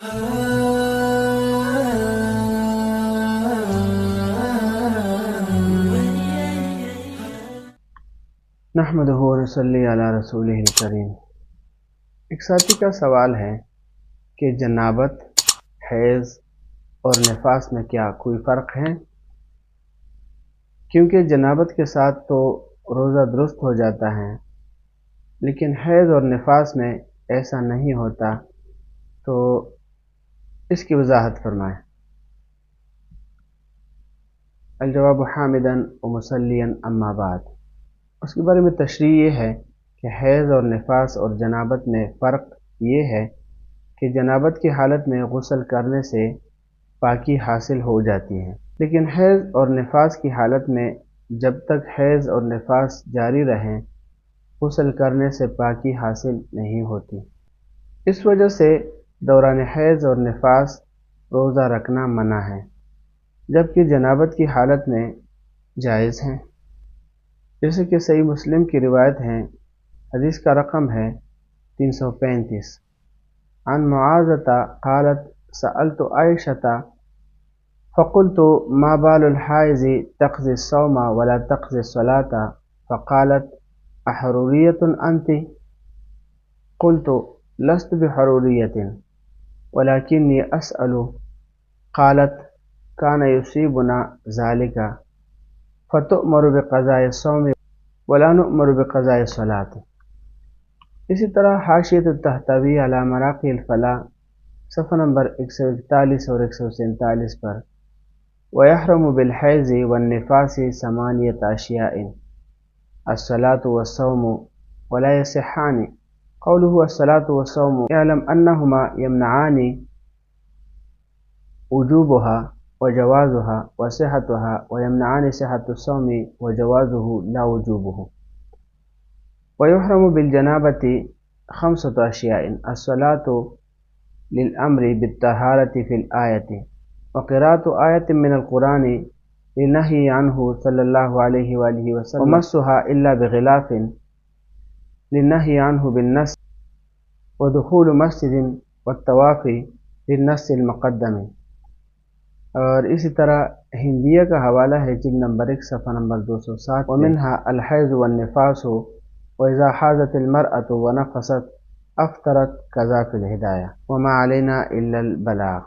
نحمدہ و نصلی علی رسولہ الکریم۔ ایک ساتھی کا سوال ہے کہ جنابت، حیض اور نفاس میں کیا کوئی فرق ہے؟ کیونکہ جنابت کے ساتھ تو روزہ درست ہو جاتا ہے، لیکن حیض اور نفاس میں ایسا نہیں ہوتا، تو اس کی وضاحت فرمائیں۔ الجواب حامداً و مسلیاً اما بعد۔ اس کے بارے میں تشریح یہ ہے کہ حیض اور نفاس اور جنابت میں فرق یہ ہے کہ جنابت کی حالت میں غسل کرنے سے پاکی حاصل ہو جاتی ہے، لیکن حیض اور نفاس کی حالت میں جب تک حیض اور نفاس جاری رہیں غسل کرنے سے پاکی حاصل نہیں ہوتی۔ اس وجہ سے دوران حیض اور نفاس روزہ رکھنا منع ہے، جبکہ جنابت کی حالت میں جائز ہیں، جیسے کہ صحیح مسلم کی روایت ہے، حدیث کا رقم ہے 335۔ عن معاذۃ قالت سألت عائشۃ فقلت ما بال الحائض تقضي الصوم ولا تقضي الصلاة فقالت أحرورية أنت؟ قلت لست بحرورية ولكني أسأل۔ قالت كان يصيبنا ذلك فتؤمر بقضاء الصوم ولا نؤمر بقضاء الصلاة۔ اسی طرح حاشیۃ الطحطاوی علی مراقی الفلاح صفحہ نمبر 141 اور 147 پر وَيَحْرُمُ بِالْحَيْضِ وَالنِّفَاسِ ثَمَانِيَةَ أَشْيَاءٍ الصَّلَاةُ وَالصَّوْمُ وَلَا يَصِحَّانِ۔ قوله الصلاة والصوم اعلم أنهما يمنعان وجوبها وجوازها وصحتها ويمنعان صحة الصوم وجوازه لا وجوبه۔ ويحرم بالجنابة 5 أشياء الصلاة للأمر بالطهارة في الآية، وقراءة آية من القرآن للنهي عنه صلى الله عليه وآله وسلم، ومسها إلا بغلاف للنهي عنه بالنص، ودخول مسجد والطواف للنص المقدم۔ اور اسی طرح ہندیہ کا حوالہ ہے جلد نمبر 1 صفحہ نمبر 207۔ ومنها الحیض والنفاس وإذا حاضت المرأة ونفست أفطرت كذا في الهداية وما علينا إلا البلاغ۔